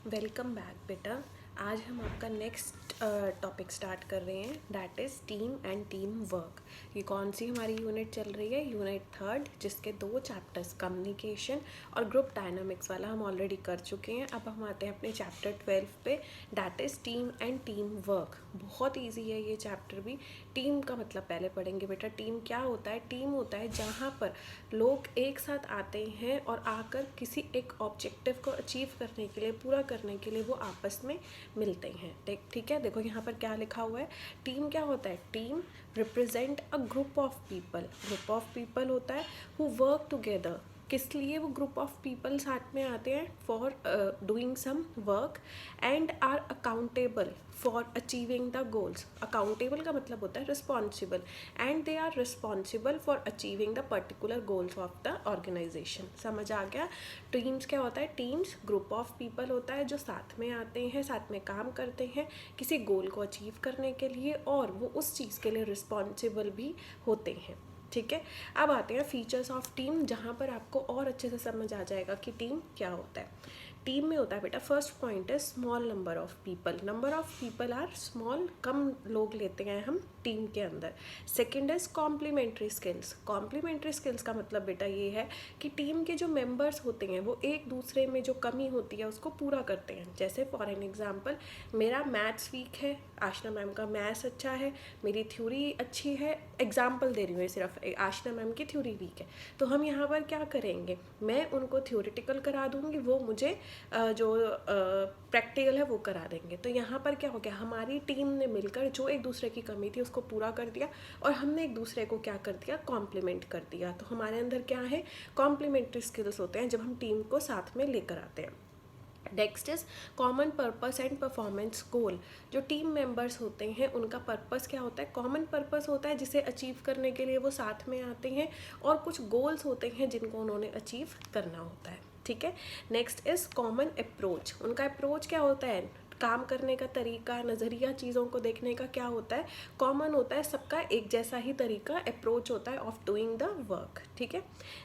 Welcome back बेटा। आज हम आपका नेक्स्ट टॉपिक स्टार्ट कर रहे हैं, that is team and team work. ये कौन सी हमारी यूनिट चल रही है? यूनिट 3, जिसके 2 चैप्टर्स कम्युनिकेशन और ग्रुप डायनामिक्स वाला हम ऑलरेडी कर चुके हैं। अब हम आते हैं अपने चैप्टर 12 पे, that is team and team work. बहुत ईजी है ये चैप्टर भी। टीम का मतलब पहले पढ़ेंगे बेटा। टीम क्या होता है? टीम होता है जहाँ पर लोग एक साथ आते हैं और आकर किसी एक ऑब्जेक्टिव को अचीव करने के लिए, पूरा करने के लिए वो आपस में मिलते हैं। ठीक है, देखो यहाँ पर क्या लिखा हुआ है। टीम क्या होता है? Team represent a group of people. Group of people होता है हु वर्क टुगेदर। किस लिए वो ग्रुप ऑफ पीपल साथ में आते हैं? For doing some work and are accountable for achieving the goals. Accountable का मतलब होता है responsible, and they are responsible for achieving the particular goals of the organisation. समझ आ गया? टीम्स क्या होता है? टीम्स ग्रुप ऑफ पीपल होता है जो साथ में आते हैं, साथ में काम करते हैं किसी गोल को अचीव करने के लिए, और वो उस चीज़ के लिए रिस्पॉन्सिबल भी होते हैं। ठीक है, अब आते हैं फीचर्स ऑफ टीम, जहाँ पर आपको और अच्छे से समझ आ जाएगा कि टीम क्या होता है। टीम में होता है बेटा, फर्स्ट पॉइंट है small number of people. Number of people are small, कम लोग लेते हैं हम टीम के अंदर। Second is complementary skills. Complementary skills का मतलब बेटा ये है कि टीम के जो मेंबर्स होते हैं वो एक दूसरे में जो कमी होती है उसको पूरा करते हैं। जैसे फॉर एन एग्जांपल, मेरा मैथ्स वीक है, आशना मैम का मैथ्स अच्छा है, मेरी थ्योरी अच्छी है। एग्जाम्पल दे रही हूँ, सिर्फ आशना मैम की थ्योरी वीक है, तो हम यहाँ पर क्या करेंगे? मैं उनको थ्योरेटिकल करा दूँगी, वो मुझे जो प्रैक्टिकल है वो करा देंगे। तो यहाँ पर क्या हो गया? हमारी टीम ने मिलकर जो एक दूसरे की कमी थी उसको पूरा कर दिया, और हमने एक दूसरे को क्या कर दिया? कॉम्प्लीमेंट कर दिया। तो हमारे अंदर क्या है? कॉम्प्लीमेंट्री स्किल्स होते हैं जब हम टीम को साथ में लेकर आते हैं। Next is common purpose and performance goal. जो टीम मेंबर्स होते हैं उनका पर्पस क्या होता है? कॉमन पर्पस होता है जिसे अचीव करने के लिए वो साथ में आते हैं, और कुछ गोल्स होते हैं जिनको उन्होंने अचीव करना होता है। ठीक है, नेक्स्ट इज कॉमन अप्रोच। उनका अप्रोच क्या होता है? काम करने का तरीका, नज़रिया, चीज़ों को देखने का क्या होता है? कॉमन होता है, सबका एक जैसा ही तरीका, अप्रोच होता है ऑफ डूइंग द वर्क। ठीक है,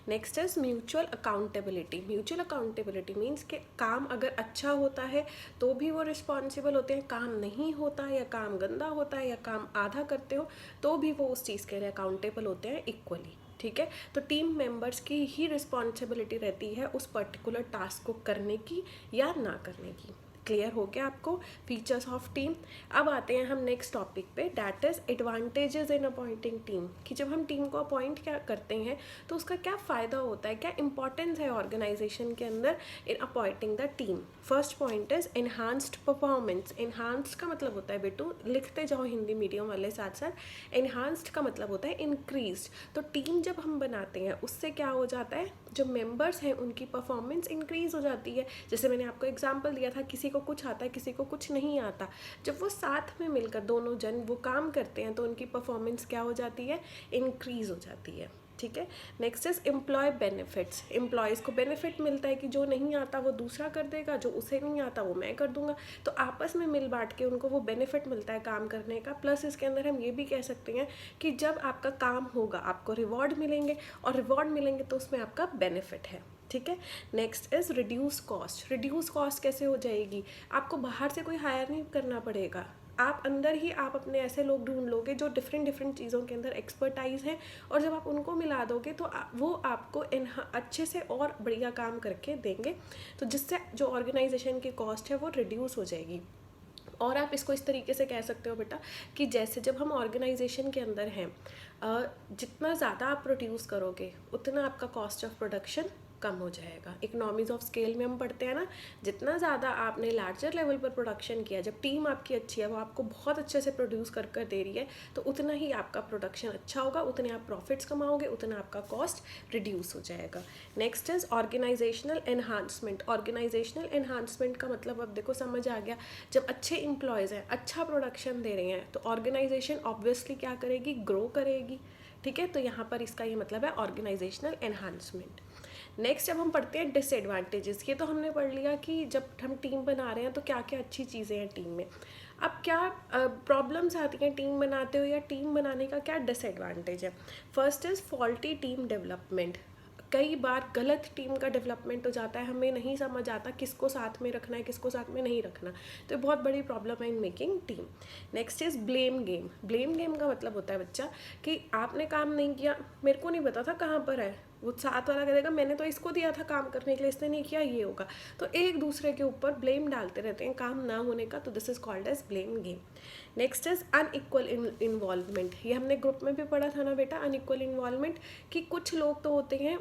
next is mutual accountability. Mutual accountability means कि काम अगर अच्छा होता है तो भी वो रिस्पॉन्सिबल होते हैं, काम नहीं होता है या काम गंदा होता है या काम आधा करते हो तो भी वो उस चीज़ के लिए अकाउंटेबल होते हैं इक्वली। ठीक है, तो टीम मेंबर्स की ही रिस्पॉन्सिबिलिटी रहती है उस पर्टिकुलर टास्क को करने की या ना करने की। क्लियर हो गया आपको फीचर्स ऑफ टीम? अब आते हैं हम नेक्स्ट टॉपिक पे, that is advantages in appointing team. कि जब हम टीम को अपॉइंट क्या करते हैं तो उसका क्या फ़ायदा होता है, क्या इंपॉर्टेंस है ऑर्गेनाइजेशन के अंदर in appointing the team. First point is enhanced performance. Enhanced का मतलब होता है बेटू, लिखते जाओ हिंदी मीडियम वाले साथ साथ। एनहांस्ड का मतलब होता है इंक्रीज। तो टीम जब हम बनाते हैं उससे क्या हो जाता है? जो मेंबर्स हैं उनकी परफॉर्मेंस इंक्रीज हो जाती है। जैसे मैंने आपको एग्जांपल दिया था, किसी को कुछ आता है, किसी को कुछ नहीं आता। जब वो साथ में मिलकर दोनों जन वो काम करते हैं तो उनकी परफॉर्मेंस क्या हो जाती है? इंक्रीज हो जाती है। ठीक है, next is employ benefits. Employees को बेनिफिट मिलता है कि जो नहीं आता वो दूसरा कर देगा, जो उसे नहीं आता वो मैं कर दूंगा। तो आपस में मिल बांट के उनको वो बेनिफिट मिलता है काम करने का। प्लस इसके अंदर हम ये भी कह सकते हैं कि जब आपका काम होगा आपको रिवॉर्ड मिलेंगे, और रिवॉर्ड मिलेंगे तो उसमें आपका बेनिफिट है। ठीक है, next is reduce cost. Reduce cost कैसे हो जाएगी? आपको बाहर से कोई हायर नहीं करना पड़ेगा, आप अंदर ही आप अपने ऐसे लोग ढूंढ लोगे जो डिफरेंट डिफरेंट चीज़ों के अंदर एक्सपर्टाइज हैं, और जब आप उनको मिला दोगे तो वो आपको अच्छे से और बढ़िया काम करके देंगे, तो जिससे जो ऑर्गेनाइजेशन की कॉस्ट है वो रिड्यूस हो जाएगी। और आप इसको इस तरीके से कह सकते हो बेटा कि जैसे जब हम ऑर्गेनाइजेशन के अंदर हैं, जितना ज़्यादा आप प्रोड्यूस करोगे उतना आपका कॉस्ट ऑफ प्रोडक्शन कम हो जाएगा। इकोनॉमीज ऑफ स्केल में हम पढ़ते हैं ना, जितना ज़्यादा आपने लार्जर लेवल पर प्रोडक्शन किया, जब टीम आपकी अच्छी है, वो आपको बहुत अच्छे से प्रोड्यूस कर दे रही है, तो उतना ही आपका प्रोडक्शन अच्छा होगा, उतने आप प्रॉफिट्स कमाओगे, उतना आपका कॉस्ट रिड्यूस हो जाएगा। Next is organisational enhancement. Organisational enhancement का मतलब अब देखो समझ आ गया, जब अच्छे एम्प्लॉयज़ हैं, अच्छा प्रोडक्शन दे रहे हैं, तो ऑर्गेनाइजेशन ऑब्वियसली क्या करेगी? ग्रो करेगी। ठीक है, तो यहाँ पर इसका ये मतलब है ऑर्गेनाइजेशनल एनहांसमेंट। नेक्स्ट जब हम पढ़ते हैं डिसएडवांटेजेस, ये तो हमने पढ़ लिया कि जब हम टीम बना रहे हैं तो क्या क्या अच्छी चीज़ें हैं टीम में। अब क्या प्रॉब्लम्स आती हैं टीम बनाते हो, या टीम बनाने का क्या डिसएडवांटेज है? First is faulty team development. कई बार गलत टीम का डेवलपमेंट हो जाता है, हमें नहीं समझ आता किसको साथ में रखना है किसको साथ में नहीं रखना, तो ये बहुत बड़ी प्रॉब्लम है in making team. Next is blame game. Blame game का मतलब होता है बच्चा कि आपने काम नहीं किया, मेरे को नहीं पता था कहाँ पर है, वो साथ वाला कह देगा मैंने तो इसको दिया था काम करने के लिए, इसने नहीं किया, ये होगा। तो एक दूसरे के ऊपर ब्लेम डालते रहते हैं काम ना होने का, तो this is called as blame game. Next is unequal involvement. ये हमने ग्रुप में भी पढ़ा था ना बेटा, अनइक्वल इन्वॉल्वमेंट, कि कुछ लोग तो होते हैं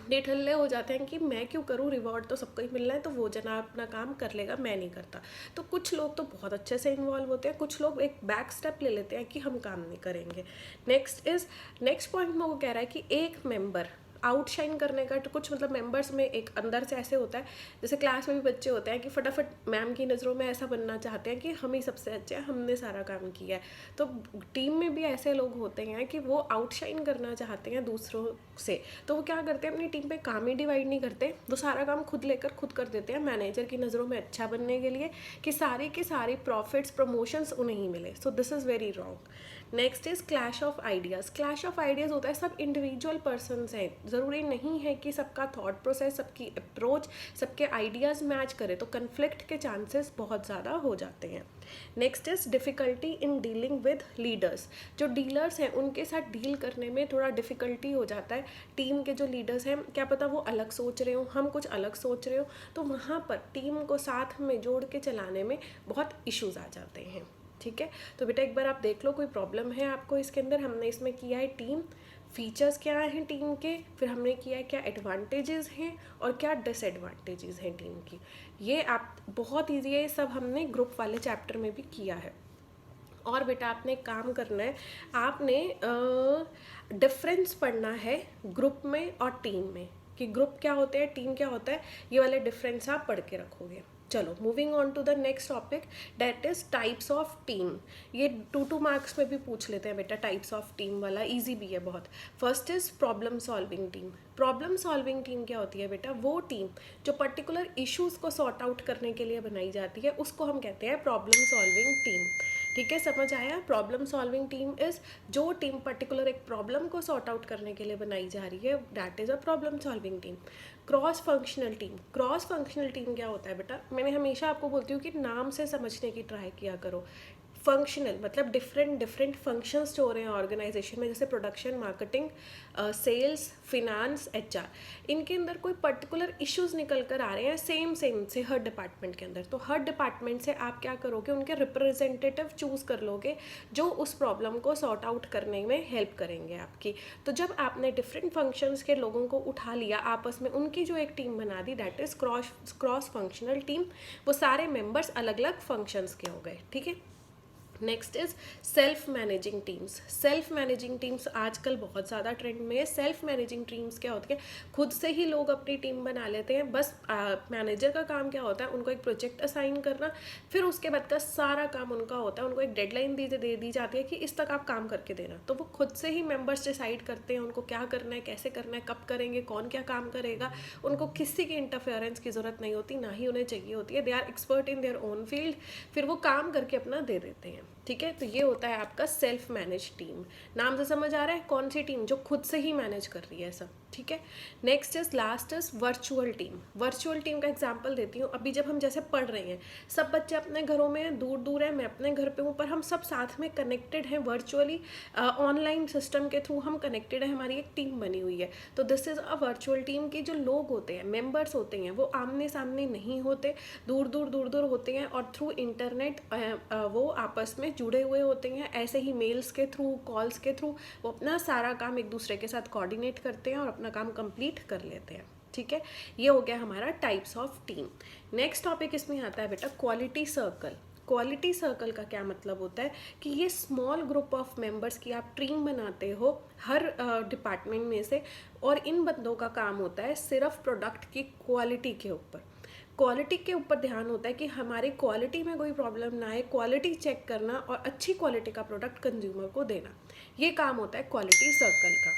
निठल्ले हो जाते हैं कि मैं क्यों करूँ, रिवॉर्ड तो सबको ही मिलना है, तो वो जना अपना काम कर लेगा, मैं नहीं करता। तो कुछ लोग तो बहुत अच्छे से इन्वॉल्व होते हैं, कुछ लोग एक बैक स्टेप ले लेते हैं कि हम काम नहीं करेंगे। नेक्स्ट पॉइंट में वो कह रहा है कि एक मेंबर आउटशाइन करने का, तो कुछ मतलब मेंबर्स में एक अंदर से ऐसे होता है, जैसे क्लास में भी बच्चे होते हैं कि फटाफट मैम की नज़रों में ऐसा बनना चाहते हैं कि हम ही सबसे अच्छे हैं, हमने सारा काम किया है। तो टीम में भी ऐसे लोग होते हैं कि वो आउटशाइन करना चाहते हैं दूसरों से, तो वो क्या करते हैं, अपनी टीम पे काम ही डिवाइड नहीं करते, वो सारा काम खुद लेकर खुद कर देते हैं मैनेजर की नज़रों में अच्छा बनने के लिए, कि सारी की सारी प्रॉफिट्स प्रमोशंस उन्हें ही मिले। So this is very wrong. Next is clash of ideas. Clash of ideas होता है, सब इंडिविजुअल पर्सनस हैं, ज़रूरी नहीं है कि सबका थॉट प्रोसेस, सबकी अप्रोच, सबके आइडियाज़ मैच करे, तो कन्फ्लिक्ट के चांसेस बहुत ज़्यादा हो जाते हैं। Next is difficulty in dealing with leaders. जो डीलर्स हैं उनके साथ डील करने में थोड़ा डिफ़िकल्टी हो जाता है। टीम के जो लीडर्स हैं, क्या पता वो अलग सोच रहे हो, हम कुछ अलग सोच रहे हो, तो वहाँ पर टीम को साथ में जोड़ के चलाने में बहुत इश्यूज़ आ जाते हैं। ठीक है, तो बेटा एक बार आप देख लो कोई प्रॉब्लम है आपको इसके अंदर। हमने इसमें किया है टीम, फीचर्स क्या हैं टीम के, फिर हमने किया है क्या एडवांटेजेस हैं और क्या डिसएडवांटेजेस हैं टीम की। ये आप बहुत ईजी है, ये सब हमने ग्रुप वाले चैप्टर में भी किया है। और बेटा आपने एक काम करना है, आपने डिफरेंस पढ़ना है ग्रुप में और टीम में, कि ग्रुप क्या होते हैं, टीम क्या होता है, ये वाले डिफरेंस आप पढ़ के रखोगे। चलो moving on to the next topic, that is types of team. ये 2 मार्क्स में भी पूछ लेते हैं बेटा, टाइप्स ऑफ टीम वाला इजी भी है बहुत। First is problem solving team. Problem solving team क्या होती है बेटा, वो टीम जो पर्टिकुलर इश्यूज को सॉर्ट आउट करने के लिए बनाई जाती है, उसको हम कहते हैं प्रॉब्लम सॉल्विंग टीम। ठीक है, समझ आया। प्रॉब्लम सॉल्विंग टीम इज जो टीम पर्टिकुलर एक प्रॉब्लम को सॉर्ट आउट करने के लिए बनाई जा रही है, that is a problem solving team. Cross functional team. Cross functional team क्या होता है बेटा, मैंने हमेशा आपको बोलती हूँ कि नाम से समझने की ट्राई किया करो। फंक्शनल मतलब डिफरेंट फंक्शंस जो हो रहे हैं ऑर्गेनाइजेशन में, जैसे production, marketing, sales, finance, HR, इनके अंदर कोई पर्टिकुलर इश्यूज निकल कर आ रहे हैं सेम से हर डिपार्टमेंट के अंदर, तो हर डिपार्टमेंट से आप क्या करोगे, उनके रिप्रेजेंटेटिव चूज कर लोगे जो उस प्रॉब्लम को सॉर्ट आउट करने में हेल्प करेंगे आपकी। तो जब आपने डिफरेंट फंक्शंस के लोगों को उठा लिया आपस में, उनकी जो एक टीम बना दी, that is cross functional team. वो सारे मेंबर्स अलग अलग फंक्शंस के हो गए। ठीक है, next is self managing teams. Self managing teams आजकल बहुत ज़्यादा ट्रेंड में है। सेल्फ मैनेजिंग टीम्स क्या होती है, खुद से ही लोग अपनी टीम बना लेते हैं। बस मैनेजर का काम क्या होता है, उनको एक प्रोजेक्ट असाइन करना, फिर उसके बाद का सारा काम उनका होता है। उनको एक डेडलाइन दे दी जाती है कि इस तक आप काम करके देना, तो वो खुद से ही मेंबर्स डिसाइड करते हैं उनको क्या करना है, कैसे करना है, कब करेंगे, कौन क्या काम करेगा। उनको किसी की इंटरफेरेंस की ज़रूरत नहीं होती, ना ही उन्हें चाहिए होती है। They are expert in their own field, फिर वो काम करके अपना दे देते हैं। ठीक है, तो ये होता है आपका सेल्फ मैनेज टीम। नाम से समझ आ रहा है कौन सी टीम, जो खुद से ही मैनेज कर रही है सब। ठीक है, next is last is virtual team. Virtual team का एग्जांपल देती हूँ। अभी जब हम जैसे पढ़ रहे हैं, सब बच्चे अपने घरों में दूर दूर हैं, मैं अपने घर पे हूँ, पर हम सब साथ में कनेक्टेड हैं वर्चुअली, ऑनलाइन सिस्टम के थ्रू हम कनेक्टेड हैं, हमारी एक टीम बनी हुई है। तो this is a virtual team की जो लोग होते हैं, मेंबर्स होते हैं, वो आमने सामने नहीं होते, दूर दूर होते हैं, और थ्रू इंटरनेट वो आपस में जुड़े हुए होते हैं। ऐसे ही मेल्स के थ्रू, कॉल्स के थ्रू वो अपना सारा काम एक दूसरे के साथ कोऑर्डिनेट करते हैं और अपना काम कंप्लीट कर लेते हैं। ठीक है, ये हो गया हमारा types of team. Next topic इसमें आता है बेटा क्वालिटी सर्कल। क्वालिटी सर्कल का क्या मतलब होता है कि ये स्मॉल ग्रुप ऑफ मेंबर्स की आप टीम बनाते हो हर डिपार्टमेंट में से, और इन बंदों का काम होता है सिर्फ प्रोडक्ट की क्वालिटी के ऊपर। क्वालिटी के ऊपर ध्यान होता है कि हमारी क्वालिटी में कोई प्रॉब्लम ना आए, क्वालिटी चेक करना और अच्छी क्वालिटी का प्रोडक्ट कंज्यूमर को देना, ये काम होता है क्वालिटी सर्कल का।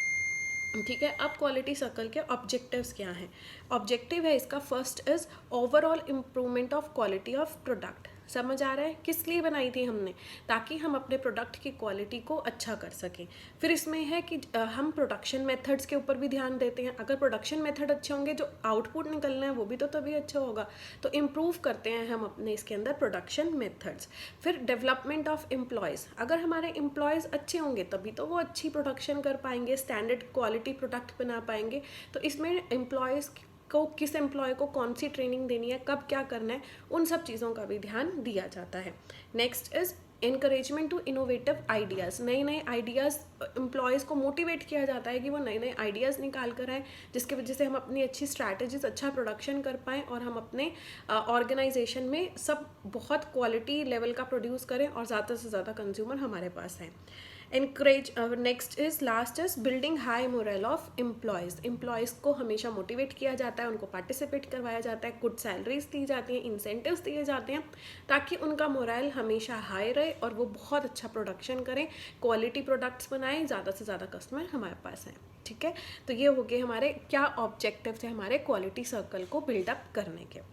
ठीक है, अब क्वालिटी सर्कल के ऑब्जेक्टिव्स क्या हैं। ऑब्जेक्टिव है इसका, first is overall improvement of quality of product. समझ आ रहा है? किस लिए बनाई थी हमने? ताकि हम अपने प्रोडक्ट की क्वालिटी को अच्छा कर सकें। फिर इसमें है कि हम प्रोडक्शन मेथड्स के ऊपर भी ध्यान देते हैं। अगर प्रोडक्शन मेथड अच्छे होंगे, जो आउटपुट निकलना है वो भी तो तभी अच्छा होगा। तो इम्प्रूव करते हैं हम अपने इसके अंदर प्रोडक्शन मेथड्स। फिर डेवलपमेंट ऑफ एम्प्लॉयज़, अगर हमारे एम्प्लॉयज़ अच्छे होंगे तभी तो वो अच्छी प्रोडक्शन कर पाएंगे, स्टैंडर्ड क्वालिटी प्रोडक्ट बना पाएंगे। तो इसमें एम्प्लॉयज़ को, किस एम्प्लॉय को कौन सी ट्रेनिंग देनी है, कब क्या करना है, उन सब चीज़ों का भी ध्यान दिया जाता है। Next is encouragement to innovative ideas, नए नए आइडियाज़ एम्प्लॉयज़ को मोटिवेट किया जाता है कि वो नए नए आइडियाज़ निकाल कर आएँ, जिसकी वजह से हम अपनी अच्छी स्ट्रैटेजीज, अच्छा प्रोडक्शन कर पाएँ और हम अपने ऑर्गेनाइजेशन में सब बहुत क्वालिटी लेवल का प्रोड्यूस करें और ज़्यादा से ज़्यादा कंज्यूमर हमारे पास हैं। encourage next is last is building high moral of employees को हमेशा मोटिवेट किया जाता है, उनको पार्टिसिपेट करवाया जाता है, गुड सैलरीज दी जाती हैं, इंसेंटिव्स दिए जाते हैं, ताकि उनका मोरल हमेशा हाई रहे और वो बहुत अच्छा प्रोडक्शन करें, क्वालिटी प्रोडक्ट्स बनाएं, ज़्यादा से ज़्यादा कस्टमर हमारे पास हैं। ठीक है, तो ये हो गए हमारे क्या ऑब्जेक्टिव थे हमारे क्वालिटी सर्कल को बिल्डअप करने के।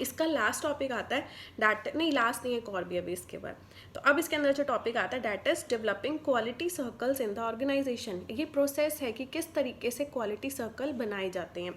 इसका लास्ट टॉपिक आता है डैट, नहीं लास्ट नहीं, एक और भी अभी इसके बाद। तो अब इसके अंदर जो टॉपिक आता है that is developing quality circles in the organisation. ये प्रोसेस है कि किस तरीके से क्वालिटी सर्कल बनाए जाते हैं।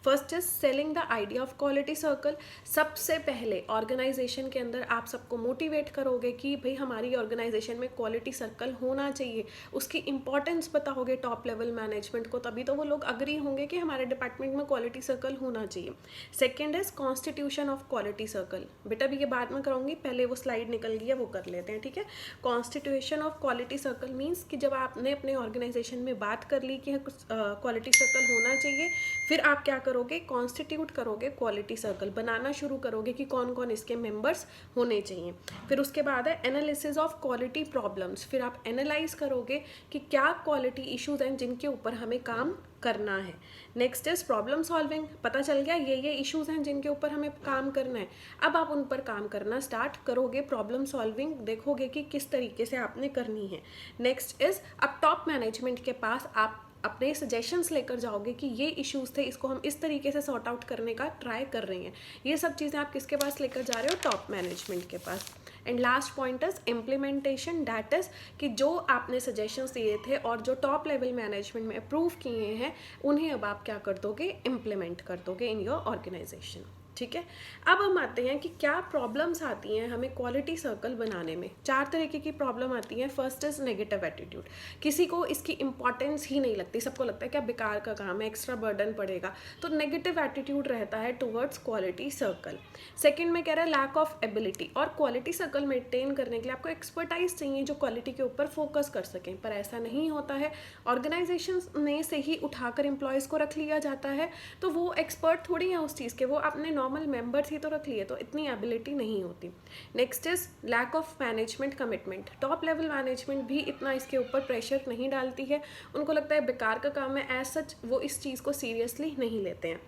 First is selling the idea of quality circle. सबसे पहले ऑर्गेनाइजेशन के अंदर आप सबको मोटिवेट करोगे कि भाई हमारी ऑर्गेनाइजेशन में क्वालिटी सर्कल होना चाहिए, उसकी इंपॉर्टेंस बताओगे टॉप लेवल मैनेजमेंट को, तभी तो वो लोग अग्री होंगे कि हमारे डिपार्टमेंट में क्वालिटी सर्कल होना चाहिए। Second is constitution of quality circle. बेटा भी ये बाद में कराऊंगी, पहले वो स्लाइड निकल गई है, वो कर लेते हैं। ठीक है, constitution of quality circle means कि जब आपने अपने ऑर्गेनाइजेशन में बात कर ली कि क्वालिटी सर्कल होना चाहिए, फिर आप क्या करोगे, कॉन्स्टिट्यूट करोगे, क्वालिटी सर्कल बनाना शुरू करोगे कि कौन कौन इसके मेंबर्स होने चाहिए। फिर उसके बाद है एनालिसिस ऑफ क्वालिटी प्रॉब्लम्स। फिर आप एनालाइज करोगे कि क्या क्वालिटी इश्यूज हैं जिनके ऊपर हमें काम करना है। Next is problem solving. पता चल गया ये इश्यूज हैं जिनके ऊपर हमें काम करना है, अब आप उन पर काम करना स्टार्ट करोगे, प्रॉब्लम सॉल्विंग देखोगे कि किस तरीके से आपने करनी है। नेक्स्ट इज अब टॉप मैनेजमेंट के पास आप अपने सजेशंस लेकर जाओगे कि ये इश्यूज थे, इसको हम इस तरीके से सॉर्ट आउट करने का ट्राई कर रहे हैं। ये सब चीज़ें आप किसके पास लेकर जा रहे हो, टॉप मैनेजमेंट के पास। And last point is implementation, that is कि जो आपने सजेशंस दिए थे और जो टॉप लेवल मैनेजमेंट में अप्रूव किए हैं, उन्हें अब आप क्या कर दोगे, इम्प्लीमेंट कर दोगे इन योर ऑर्गेनाइजेशन। ठीक है, अब हम आते हैं कि क्या प्रॉब्लम्स आती हैं हमें क्वालिटी सर्कल बनाने में। 4 तरीके की प्रॉब्लम आती हैं। First is negative attitude. किसी को इसकी इंपॉर्टेंस ही नहीं लगती, सबको लगता है क्या बेकार का काम है, एक्स्ट्रा बर्डन पड़ेगा, तो नेगेटिव एटीट्यूड रहता है टुवर्ड्स क्वालिटी सर्कल। सेकेंड में कह रहा है लैक ऑफ एबिलिटी, और क्वालिटी सर्कल मेंटेन करने के लिए आपको एक्सपर्टाइज चाहिए जो क्वालिटी के ऊपर फोकस कर सकें, पर ऐसा नहीं होता है। ऑर्गेनाइजेशन में से ही उठाकर एम्प्लॉयज़ को रख लिया जाता है, तो वो एक्सपर्ट थोड़ी है उस चीज़ के, वो अपने नॉर्मल मेंबर्स ही तो रख लिए, तो इतनी एबिलिटी नहीं होती। Next is lack of management commitment. Top level management भी इतना इसके ऊपर प्रेशर नहीं डालती है, उनको लगता है बेकार का काम है, एज सच वो इस चीज़ को सीरियसली नहीं लेते हैं।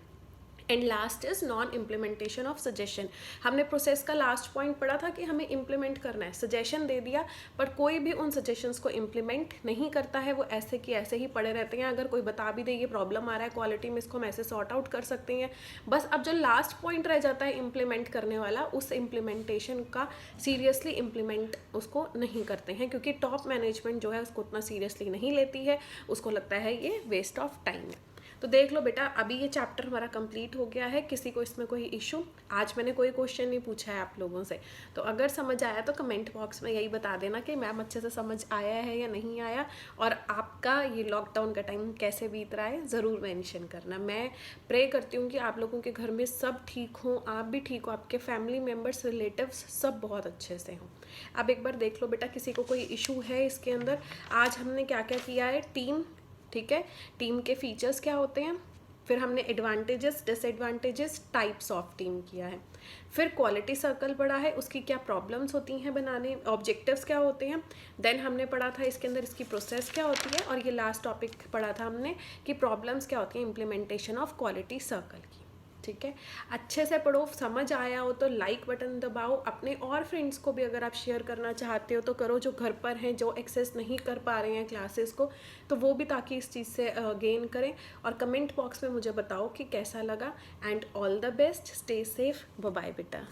And last is non implementation of suggestion. हमने प्रोसेस का लास्ट पॉइंट पढ़ा था कि हमें इम्प्लीमेंट करना है, सजेशन दे दिया पर कोई भी उन सजेशंस को इम्प्लीमेंट नहीं करता है, वो ऐसे कि ऐसे ही पड़े रहते हैं। अगर कोई बता भी दे ये प्रॉब्लम आ रहा है क्वालिटी में, इसको हम ऐसे सॉर्ट आउट कर सकते हैं, बस अब जो लास्ट पॉइंट रह जाता है इम्प्लीमेंट करने वाला, उस इम्प्लीमेंटेशन का सीरियसली इम्प्लीमेंट उसको नहीं करते हैं, क्योंकि टॉप मैनेजमेंट जो है उसको उतना सीरियसली नहीं लेती है, उसको लगता है ये वेस्ट ऑफ टाइम है। तो देख लो बेटा, अभी ये चैप्टर हमारा कंप्लीट हो गया है। किसी को इसमें कोई इशू, आज मैंने कोई क्वेश्चन नहीं पूछा है आप लोगों से, तो अगर समझ आया तो कमेंट बॉक्स में यही बता देना कि मैम अच्छे से समझ आया है या नहीं आया, और आपका ये लॉकडाउन का टाइम कैसे बीत रहा है ज़रूर मेंशन करना। मैं प्रे करती हूँ कि आप लोगों के घर में सब ठीक हों, आप भी ठीक हो, आपके फैमिली मेम्बर्स, रिलेटिव्स सब बहुत अच्छे से हों। अब एक बार देख लो बेटा, किसी को कोई इशू है इसके अंदर। आज हमने क्या क्या किया है, टीम, ठीक है, टीम के फीचर्स क्या होते हैं, फिर हमने advantages, disadvantages, types of team किया है, फिर क्वालिटी सर्कल पढ़ा है, उसकी क्या प्रॉब्लम्स होती हैं बनाने, ऑब्जेक्टिव्स क्या होते हैं, देन हमने पढ़ा था इसके अंदर इसकी प्रोसेस क्या होती है, और ये लास्ट टॉपिक पढ़ा था हमने कि प्रॉब्लम्स क्या होती हैं इम्प्लीमेंटेशन ऑफ क्वालिटी सर्कल की। ठीक है, अच्छे से पढ़ो, समझ आया हो तो लाइक बटन दबाओ, अपने और फ्रेंड्स को भी अगर आप शेयर करना चाहते हो तो करो, जो घर पर हैं, जो एक्सेस नहीं कर पा रहे हैं क्लासेस को, तो वो भी ताकि इस चीज़ से गेन करें। और कमेंट बॉक्स में मुझे बताओ कि कैसा लगा। And all the best, stay safe, bye bye बेटा।